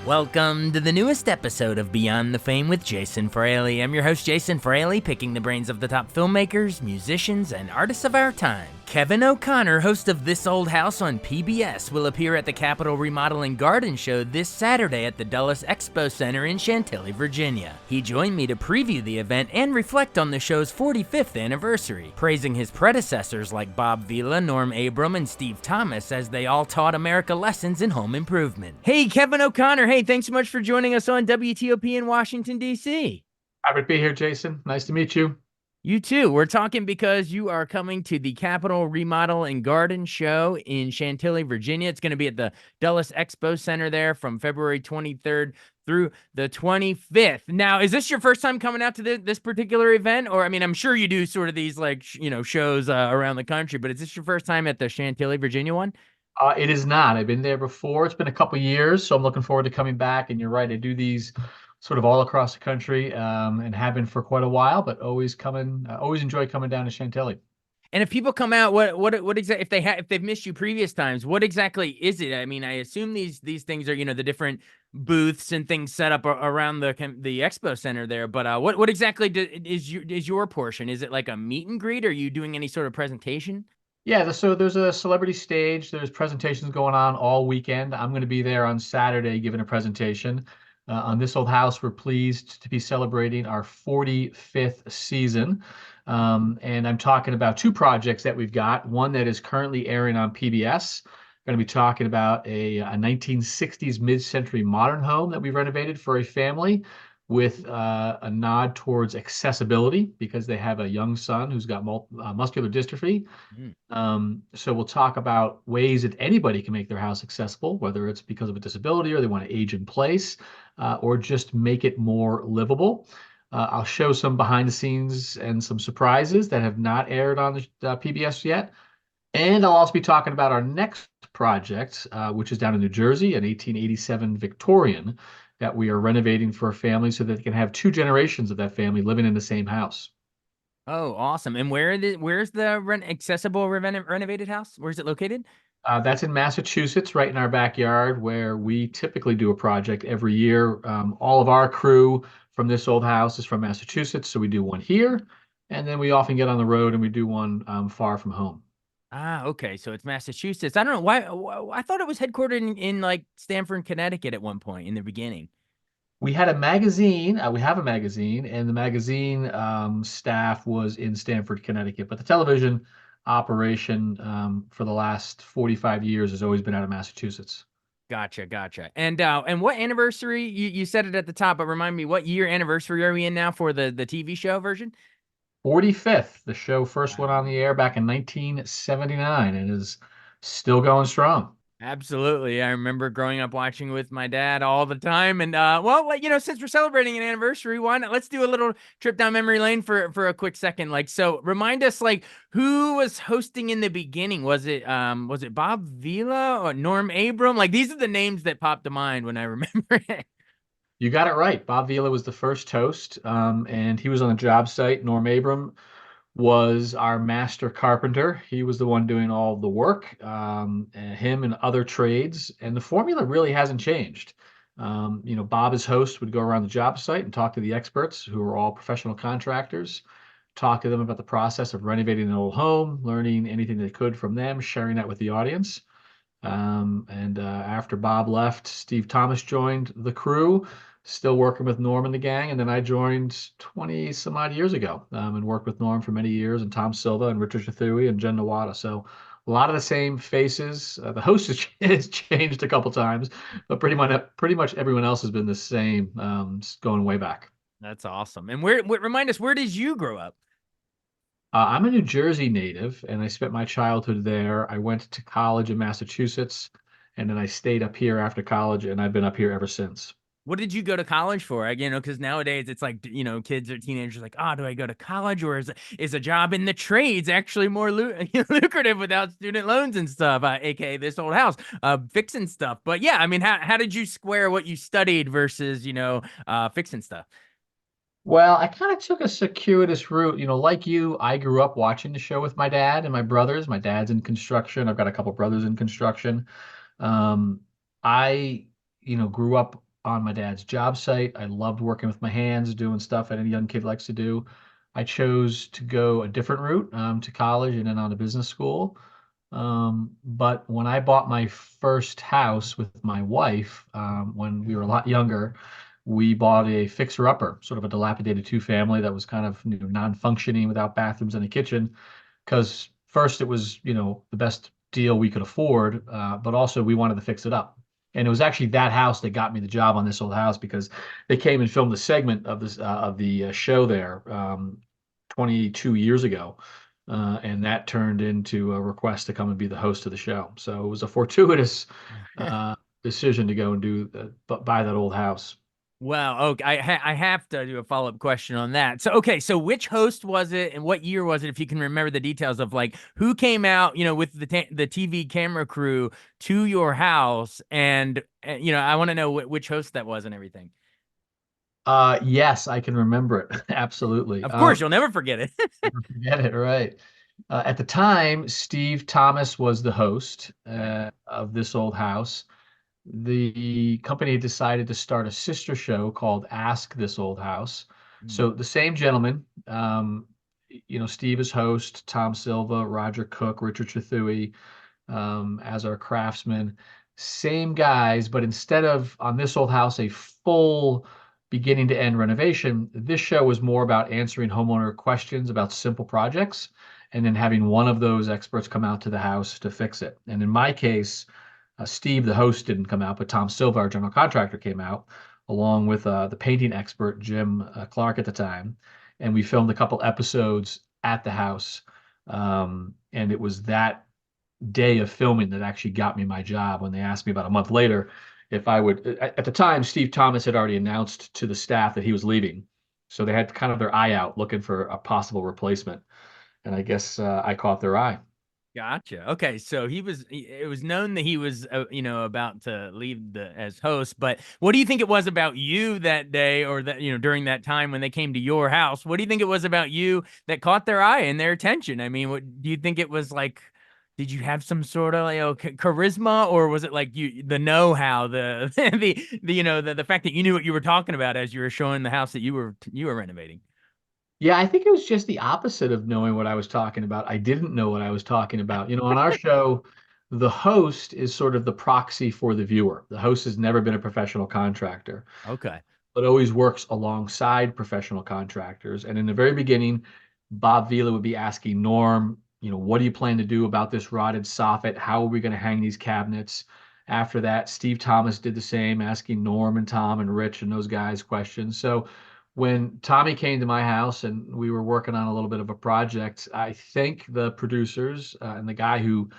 Welcome to the newest episode of Beyond the Fame with Jason Fraley. I'm your host, Jason Fraley, picking the brains of the top filmmakers, musicians, and artists of our time. Kevin O'Connor, host of This Old House on PBS, will appear at the Capitol Remodeling Garden Show this Saturday at the Dulles Expo Center in Chantilly, Virginia. He joined me to preview the event and reflect on the show's 45th anniversary, praising his predecessors like Bob Vila, Norm Abram, and Steve Thomas as they all taught America lessons in home improvement. Hey, Kevin O'Connor. Hey, thanks so much for joining us on WTOP in Washington, D.C. Happy to be here, Jason. Nice to meet you. You too. We're talking because you are coming to the Capitol Remodel and Garden Show in Chantilly, Virginia. It's going to be at the Dulles Expo Center there from February 23rd through the 25th. Now, is this your first time coming out to this particular event? Or, I mean, I'm sure you do sort of these like, shows around the country, but is this your first time at the Chantilly, Virginia one? It is not. I've been there before. It's been a couple years, so I'm looking forward to coming back. And you're right, I do these sort of all across the country, and have been for quite a while, but always enjoy coming down to Chantilly. And if people come out, what exactly if they've missed you previous times, what exactly is it? I mean, I assume these things are the different booths and things set up around the expo center there. But what exactly is your portion? Is it like a meet and greet? Or are you doing any sort of presentation? Yeah, so there's a celebrity stage. There's presentations going on all weekend. I'm going to be there on Saturday giving a presentation. On This Old House, we're pleased to be celebrating our 45th season. And I'm talking about two projects that we've got. One that is currently airing on PBS. We're going to be talking about a 1960s mid-century modern home that we renovated for a family with a nod towards accessibility because they have a young son who's got muscular dystrophy. So we'll talk about ways that anybody can make their house accessible, whether it's because of a disability or they want to age in place, or just make it more livable. I'll show some behind the scenes and some surprises that have not aired on the PBS yet. And I'll also be talking about our next project, which is down in New Jersey, an 1887 Victorian that we are renovating for a family so that they can have two generations of that family living in the same house. Oh, awesome! And where's the accessible renovated house? Where's it located? That's in Massachusetts, right in our backyard, where we typically do a project every year. All of our crew from This Old House is from Massachusetts, so we do one here, and then we often get on the road and we do one far from home. Ah, okay. So it's Massachusetts. I don't know why. I thought it was headquartered in like Stamford, Connecticut at one point in the beginning. We had a magazine. We have a magazine, and the magazine staff was in Stamford, Connecticut. But the television operation for the last 45 years has always been out of Massachusetts. Gotcha. And what anniversary? You said it at the top, but remind me, what year anniversary are we in now for the TV show version? 45th. The show first went on the air back in 1979 and is still going strong. Absolutely. I remember growing up watching with my dad all the time. And since we're celebrating an anniversary, why not? Let's do a little trip down memory lane for a quick second. Like, so remind us, like, who was hosting in the beginning? Was it Bob Vila or Norm Abram? Like, these are the names that popped to mind when I remember it. You got it right. Bob Vila was the first host, and he was on the job site. Norm Abram was our master carpenter. He was the one doing all the work, and him and other trades. And the formula really hasn't changed. Bob as host would go around the job site and talk to the experts who are all professional contractors, talk to them about the process of renovating an old home, learning anything they could from them, sharing that with the audience. And after Bob left, Steve Thomas joined the crew, still working with Norm and the gang. And then I joined 20 some odd years ago, and worked with Norm for many years, and Tom Silva and Richard Chathui and Jen Nawada. So a lot of the same faces. The host has changed a couple times, but pretty much everyone else has been the same, going way back. That's awesome. And remind us, where did you grow up? I'm a New Jersey native, and I spent my childhood there. I went to college in Massachusetts, and then I stayed up here after college, and I've been up here ever since. What did you go to college for? Because nowadays it's like, kids or teenagers like, oh, do I go to college, or is a job in the trades actually more lucrative without student loans and stuff, aka This Old House, fixing stuff. But yeah, I mean, how did you square what you studied versus, fixing stuff? Well, I kind of took a circuitous route. Like you, I grew up watching the show with my dad and my brothers. My dad's in construction. I've got a couple brothers in construction. I, grew up on my dad's job site. I loved working with my hands, doing stuff that any young kid likes to do. I chose to go a different route to college and then on to business school. But when I bought my first house with my wife, when we were a lot younger, we bought a fixer-upper, sort of a dilapidated two-family that was kind of non-functioning without bathrooms and a kitchen. Because first it was the best deal we could afford, but also we wanted to fix it up. And it was actually that house that got me the job on This Old House because they came and filmed a segment of this of the show there 22 years ago. And that turned into a request to come and be the host of the show. So it was a fortuitous decision to go and buy that old house. Well, okay, I have to do a follow-up question on that. So, okay, so which host was it, and what year was it? If you can remember the details of like who came out, with the TV camera crew to your house, and I want to know which host that was and everything. Yes, I can remember it. Absolutely. Of course, you'll never forget it. Never forget it, right. At the time, Steve Thomas was the host of This Old House. The company decided to start a sister show called Ask This Old House. So the same gentleman, Steve is host, Tom Silva, Roger Cook, Richard Trethewey, as our craftsman. Same guys, but instead of on This Old House, a full beginning to end renovation, this show was more about answering homeowner questions about simple projects and then having one of those experts come out to the house to fix it. And in my case, Steve, the host, didn't come out, but Tom Silva, our general contractor, came out along with the painting expert, Jim Clark at the time. And we filmed a couple episodes at the house. And it was that day of filming that actually got me my job when they asked me about a month later if I would. At the time, Steve Thomas had already announced to the staff that he was leaving. So they had kind of their eye out looking for a possible replacement. And I guess I caught their eye. Gotcha. Okay, so it was known that he was, about to leave as host. But what do you think it was about you that day, or that during that time when they came to your house? What do you think it was about you that caught their eye and their attention? I mean, what do you think it was like? Did you have some sort of charisma, or was it like the know-how, the the fact that you knew what you were talking about as you were showing the house that you were renovating? Yeah, I think it was just the opposite of knowing what I was talking about. I didn't know what I was talking about. On our show, the host is sort of the proxy for the viewer. The host has never been a professional contractor, Okay. but always works alongside professional contractors. And in the very beginning, Bob Vila would be asking Norm, what do you plan to do about this rotted soffit? How are we going to hang these cabinets? After that, Steve Thomas did the same, asking Norm and Tom and Rich and those guys questions. So when Tommy came to my house and we were working on a little bit of a project, I think the producers and the guy who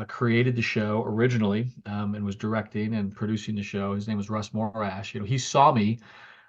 created the show originally and was directing and producing the show, his name was Russ Morash. He saw me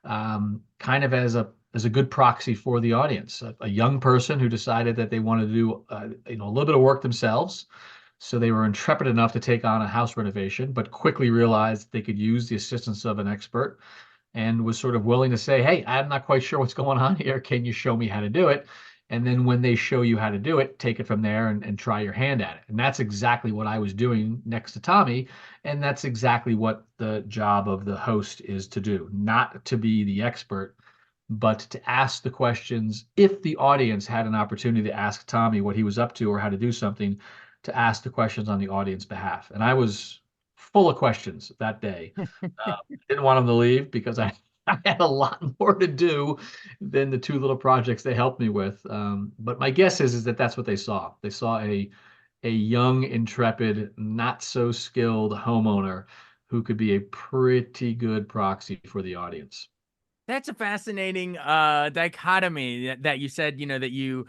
kind of as a good proxy for the audience, a young person who decided that they wanted to do a little bit of work themselves. So they were intrepid enough to take on a house renovation, but quickly realized they could use the assistance of an expert and was sort of willing to say, hey, I'm not quite sure what's going on here. Can you show me how to do it? And then when they show you how to do it, take it from there and try your hand at it. And that's exactly what I was doing next to Tommy. And that's exactly what the job of the host is to do, not to be the expert, but to ask the questions. If the audience had an opportunity to ask Tommy what he was up to or how to do something, to ask the questions on the audience behalf. And I was full of questions that day. Didn't want him to leave because I had a lot more to do than the two little projects they helped me with. But my guess is that that's what they saw. They saw a young, intrepid, not so skilled homeowner who could be a pretty good proxy for the audience. That's a fascinating dichotomy that you said, that you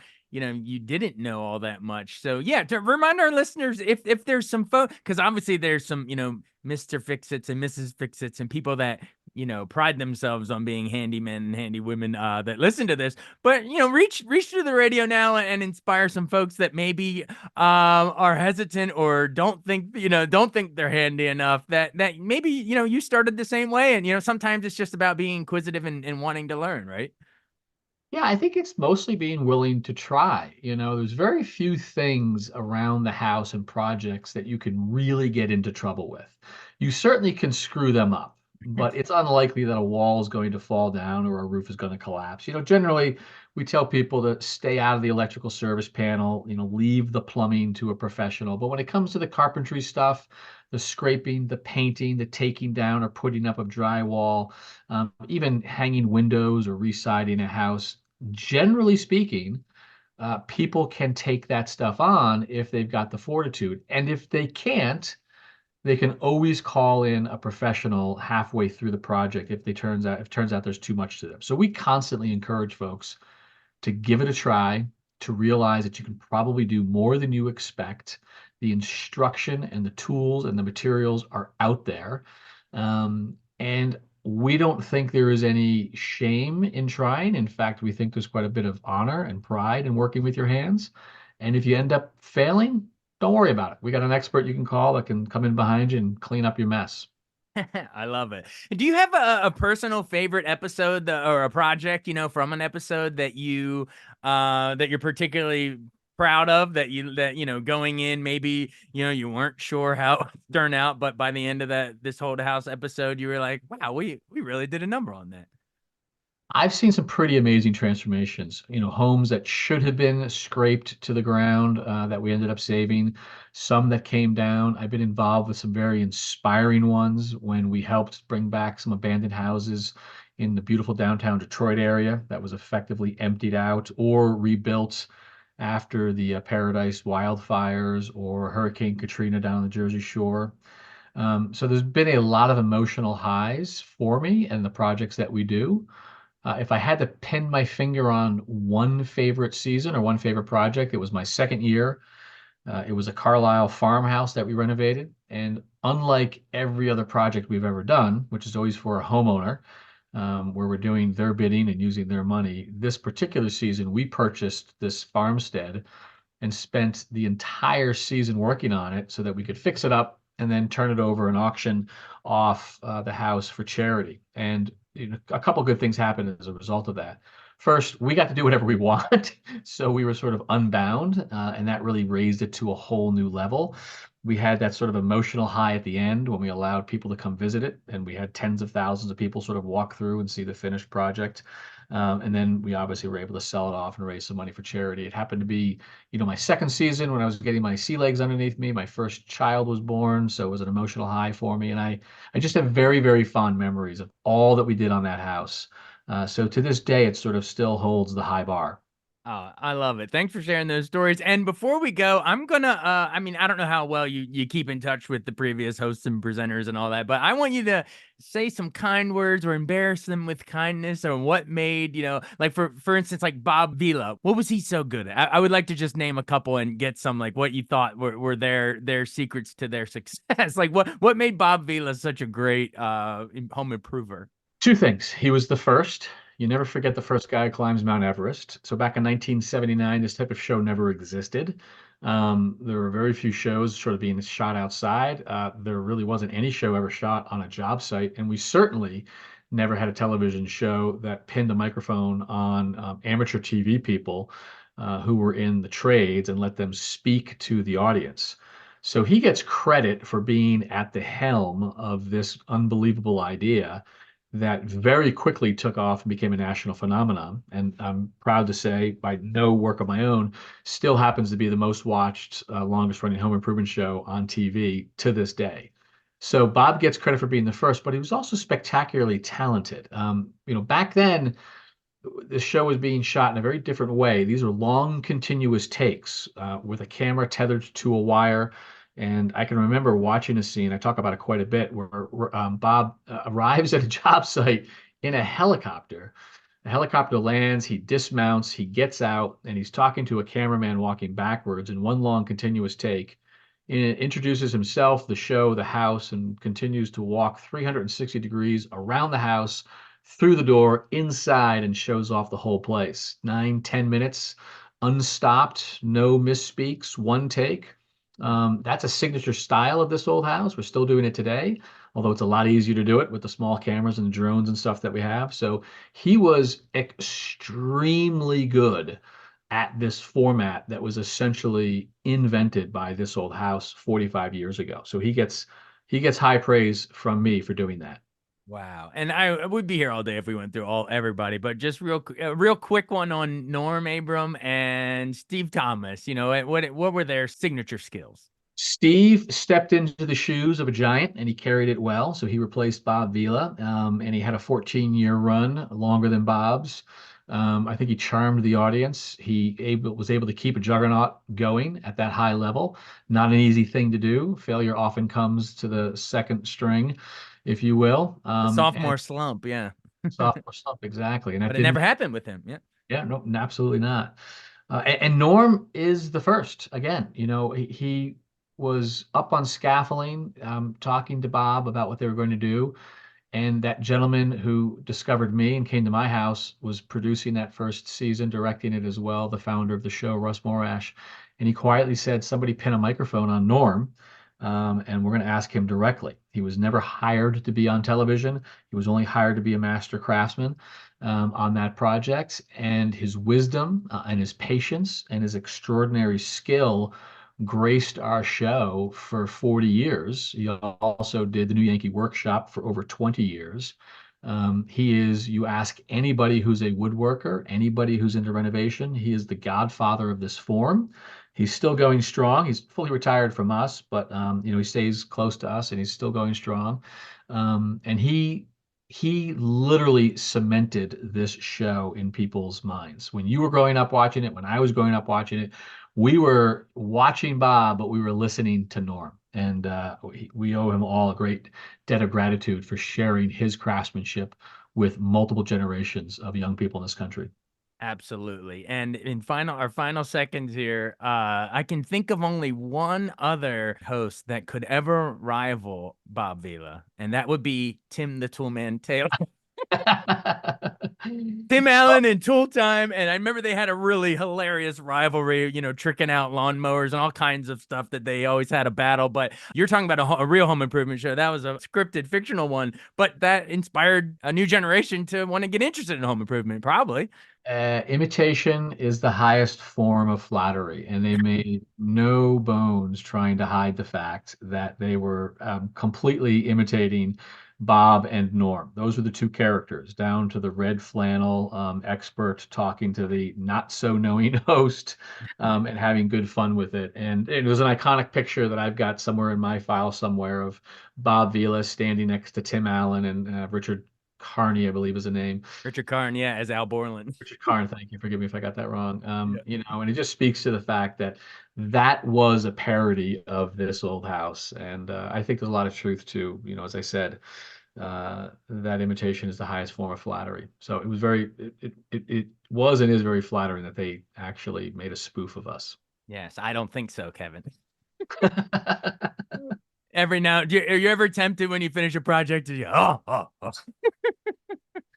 didn't know all that much. So yeah, to remind our listeners, if there's some because obviously there's some, Mr. Fix-Its and Mrs. Fix-Its and people that, pride themselves on being handymen and handy women that listen to this, but reach through the radio now and inspire some folks that maybe are hesitant or don't think they're handy enough, that maybe you started the same way, and sometimes it's just about being inquisitive and wanting to learn, right? Yeah, I think it's mostly being willing to try. There's very few things around the house and projects that you can really get into trouble with. You certainly can screw them up. but it's unlikely that a wall is going to fall down or a roof is going to collapse. Generally, we tell people to stay out of the electrical service panel, leave the plumbing to a professional. But when it comes to the carpentry stuff, the scraping, the painting, the taking down or putting up of drywall, even hanging windows or residing a house, generally speaking, people can take that stuff on if they've got the fortitude. And if they can't, they can always call in a professional halfway through the project if it turns out there's too much to them. So we constantly encourage folks to give it a try, to realize that you can probably do more than you expect. The instruction and the tools and the materials are out there. And we don't think there is any shame in trying. In fact, we think there's quite a bit of honor and pride in working with your hands. And if you end up failing, don't worry about it. We got an expert you can call that can come in behind you and clean up your mess. I love it. Do you have a personal favorite episode or a project, from an episode that you're particularly proud of going in, maybe, you weren't sure how it would turn out, but by the end of this whole house episode, you were like, wow, we really did a number on that. I've seen some pretty amazing transformations, homes that should have been scraped to the ground that we ended up saving, some that came down. I've been involved with some very inspiring ones when we helped bring back some abandoned houses in the beautiful downtown Detroit area that was effectively emptied out or rebuilt after the Paradise wildfires or Hurricane Katrina down the Jersey Shore. So there's been a lot of emotional highs for me and the projects that we do. If I had to pin my finger on one favorite season or one favorite project, it was my second year. It was a Carlisle farmhouse that we renovated. And unlike every other project we've ever done, which is always for a homeowner, where we're doing their bidding and using their money, this particular season, we purchased this farmstead and spent the entire season working on it so that we could fix it up and then turn it over and auction off the house for charity. And a couple good things happened as a result of that. First, we got to do whatever we want, so we were sort of unbound, and that really raised it to a whole new level. We had that sort of emotional high at the end when we allowed people to come visit it, and we had tens of thousands of people sort of walk through and see the finished project. And then we obviously were able to sell it off and raise some money for charity. It happened to be, my second season when I was getting my sea legs underneath me. My first child was born, so it was an emotional high for me. And I just have very, very fond memories of all that we did on that house. So to this day, it sort of still holds the high bar. Oh, I love it. Thanks for sharing those stories. And before we go, I'm gonna I don't know how well you keep in touch with the previous hosts and presenters and all that, but I want you to say some kind words or embarrass them with kindness or what made, like for instance, like Bob Vila. What was he so good at? I would like to just name a couple and get some like what you thought were their secrets to their success. Like what made Bob Vila such a great home improver? Two things. He was the first. You never forget the first guy who climbs Mount Everest. So back in 1979, this type of show never existed. There were very few shows sort of being shot outside. There really wasn't any show ever shot on a job site, and we certainly never had a television show that pinned a microphone on amateur TV people who were in the trades and let them speak to the audience. So he gets credit for being at the helm of this unbelievable idea that very quickly took off and became a national phenomenon. And I'm proud to say, by no work of my own, still happens to be the most watched, longest running home improvement show on TV to this day. So Bob gets credit for being the first, but he was also spectacularly talented. Back then, the show was being shot in a very different way. These are long, continuous takes with a camera tethered to a wire. And I can remember watching a scene, I talk about it quite a bit, where Bob arrives at a job site in a helicopter. The helicopter lands, he dismounts, he gets out, and he's talking to a cameraman walking backwards in one long continuous take. Introduces himself, the show, the house, and continues to walk 360 degrees around the house, through the door, inside, and shows off the whole place. 9, 10 minutes, unstopped, no misspeaks, one take. That's a signature style of this old house. We're still doing it today, although it's a lot easier to do it with the small cameras and the drones and stuff that we have. So he was extremely good at this format that was essentially invented by this old house 45 years ago. So he gets high praise from me for doing that. Wow. And I would be here all day if we went through everybody, but just a real quick one on Norm Abram and Steve Thomas. What were their signature skills? Steve stepped into the shoes of a giant and he carried it well. So he replaced Bob Vila, and he had a 14-year run, longer than Bob's. I think he charmed the audience. Was able to keep a juggernaut going at that high level. Not an easy thing to do. Failure often comes to the second string, if you will. The sophomore And slump, yeah. sophomore slump, exactly. And that But it didn't. never happened with him. Yeah. Yeah, no, absolutely not. And Norm is the first. Again, he was up on scaffolding, talking to Bob about what they were going to do. And that gentleman who discovered me and came to my house was producing that first season, directing it as well, the founder of the show, Russ Morash. And he quietly said, somebody pin a microphone on Norm, and we're going to ask him directly. He was never hired to be on television. He was only hired to be a master craftsman on that project. And his wisdom and his patience and his extraordinary skill graced our show for 40 years. He also did the New Yankee Workshop for over 20 years. You ask anybody who's a woodworker, anybody who's into renovation, he is the godfather of this form. He's still going strong. He's fully retired from us, but he stays close to us and he's still going strong. And he literally cemented this show in people's minds. When you were growing up watching it, when I was growing up watching it, we were watching Bob, but we were listening to Norm. And we owe him all a great debt of gratitude for sharing his craftsmanship with multiple generations of young people in this country. Absolutely. And in our final seconds here, I can think of only one other host that could ever rival Bob Vila, and that would be Tim the Toolman Taylor. Tim Allen and Tool Time. And I remember they had a really hilarious rivalry, tricking out lawnmowers and all kinds of stuff that they always had a battle. But you're talking about a real home improvement show. That was a scripted, fictional one, but that inspired a new generation to want to get interested in home improvement, probably. Imitation is the highest form of flattery, and they made no bones trying to hide the fact that they were completely imitating Bob and Norm. Those were the two characters, down to the red flannel expert talking to the not so knowing host, and having good fun with it. And it was an iconic picture that I've got somewhere in my file somewhere of Bob Vila standing next to Tim Allen and Richard Carney, I believe is the name. Richard Karn, yeah, as Al Borland. Richard Karn, thank you. Forgive me if I got that wrong. And it just speaks to the fact that that was a parody of This Old House. And I think there's a lot of truth to, as I said, that imitation is the highest form of flattery. So it was it was and is very flattering that they actually made a spoof of us. Yes, I don't think so, Kevin. Every now, are you ever tempted when you finish a project to oh.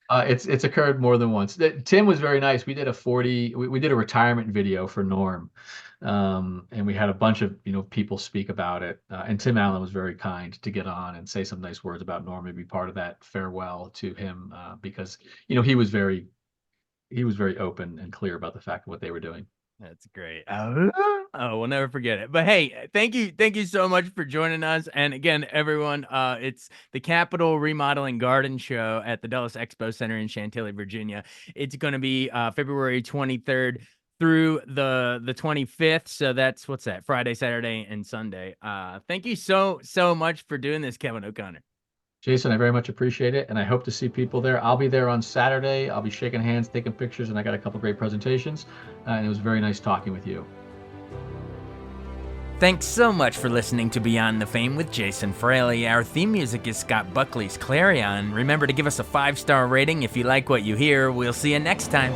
It's occurred more than once. Tim was very nice. We did we did a retirement video for Norm, and we had a bunch of people speak about it. And Tim Allen was very kind to get on and say some nice words about Norm and be part of that farewell to him, because he was very open and clear about the fact of what they were doing. That's great. Oh, we'll never forget it. But hey, thank you so much for joining us. And again, everyone, it's the Capitol Remodeling Garden Show at the Dulles Expo Center in Chantilly, Virginia. It's going to be February 23rd through the 25th. So that's Friday, Saturday, and Sunday. Thank you so much for doing this, Kevin O'Connor. Jason, I very much appreciate it, and I hope to see people there. I'll be there on Saturday. I'll be shaking hands, taking pictures, and I got a couple great presentations, and it was very nice talking with you. Thanks so much for listening to Beyond the Fame with Jason Fraley. Our theme music is Scott Buckley's Clarion. Remember to give us a 5-star rating if you like what you hear. We'll see you next time.